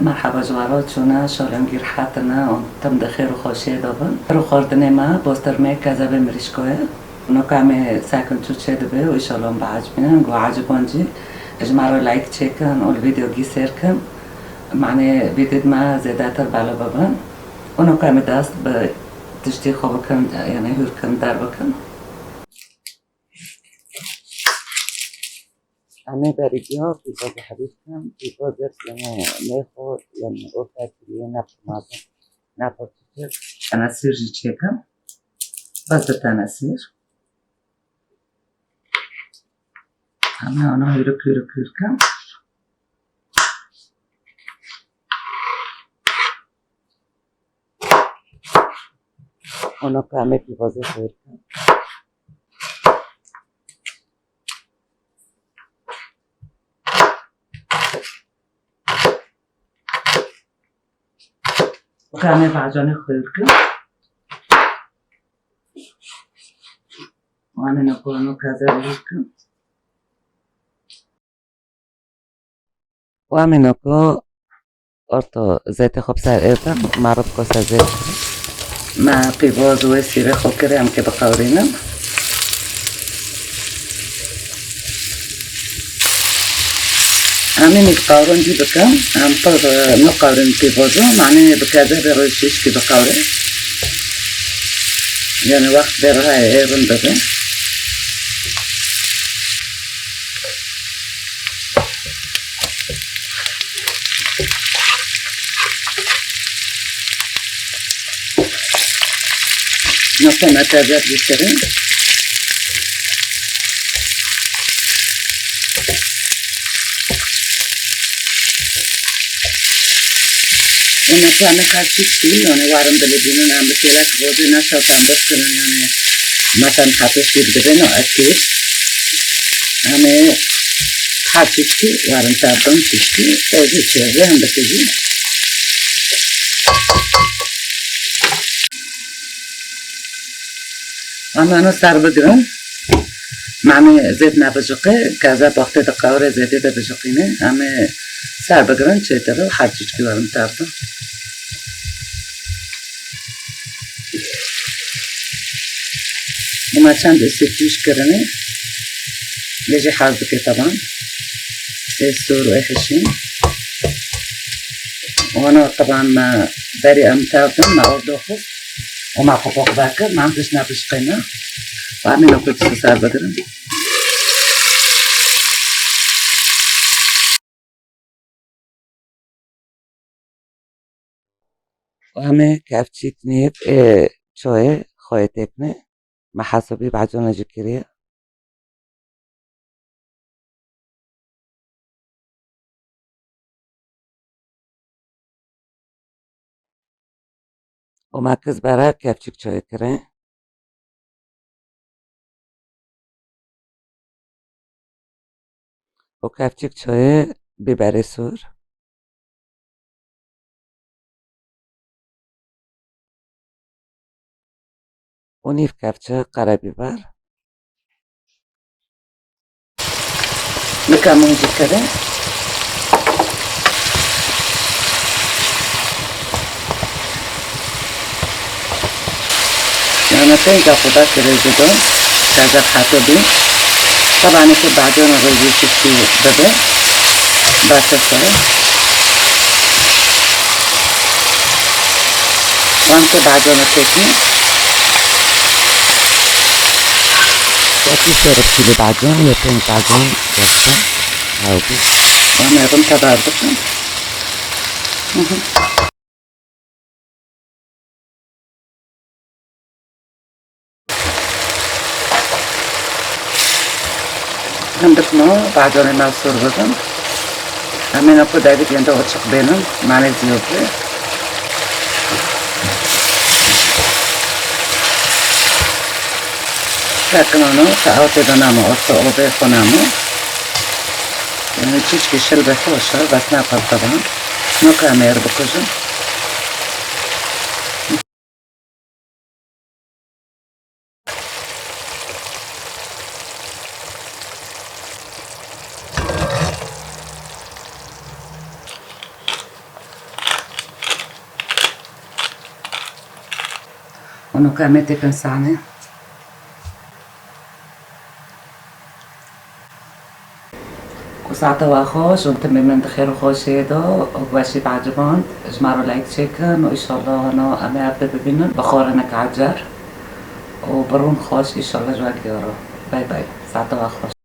مرحبا جوارات شونا شالنگیر حتنا تم دخیر و خوشی دابن رو خاردنه ما باسترمه کذب مرشکوه اونو کامه ساکن چو چه دبه و ایشالان با عجبینن گو عجبانجی اجمع رو لایک چکن اول ویدیو گی سیر کن معنی ویدید ما زیده تر بالا بابن اونو کامه دست به تشتی خواب کن یعنی هور کن در بکن همه برگی ها پیباز حدیث کن پیباز یعنی میخو یعنی اوفتیه نفرمازن نپرسید تناسیر جی چکم باز به تناسیر همه آنها هیرو کم آنها که همه پیبازه خیر کن که همه بعجانه خیر کن و همه نکو آنها کازه خیر کن و همه نکو ارتا زیت خوب سر ایرتم معروف کسا زیت ما پیباز و سیره خوب کریم که بقورینم همین قارن دی بکم هم پر نقارن پیبازو معنی بکده برای شیش کی بقوره یعنی وقت برای ایران بده نکن اتجاب بیشترین اون تو همه خرچیشتی یعنی وارم دلیدینو هم بسیارک بودی نشد هم بس کنن یعنی مثلا حتش بید بده نو اکید همه خرچیشتی وارم تردم چیشتی ایزی چیزه هم بسیدی همه انو سر بگرم معنی زید نبجقه کازه باخته ده قوره زیده ده بجقینه همه سر بگرم چه تره خرچیشتی وارم تردم وما چند استفیش کرنه یجی حرز بکه طبعا سور و اخشین وانا طبعا ما بری امتابن ما اردو خست وما خفاق باكر ما عمتش نابش قيمة وعمين وكنت سسار بقرن وعمي كافتشيت نيب شوية خوية تبني ما حسبي بعجونا جكرية وما كزبرة كافتشيك شوية كرين وكافتشيك شوية بيبري سور ونيف كافتشة قرا بيبر نكمل جكرين أنا تنجا خدا كريزدون كذا حتبي طبعا في بعدين الرجل شفتي بده باتفر وانت بعدين تكني وفي شربتي لي بعدين يتم بعدين جبتة هاوبي وانا يغم تباردكم عندك ما بعدين ما صور بدن همین اپو دایدی یند اوچق بینم معنی زیوده لكن ساعات دنامو أرتا أوبي خنامو يعني چیچ که شل بخوشه بس نپل طبعا نوكا مير بكجم انو كامتي بنساني وساعتها واخوش وانتم من خير وخوش هيدا وباشي بعجبان اجمعوا لايك تشيكن وان شاء الله انا ابدا ببينن بخورنا كعجر وبرون خوش ان شاء الله جواك يورو باي باي ساعتها واخوش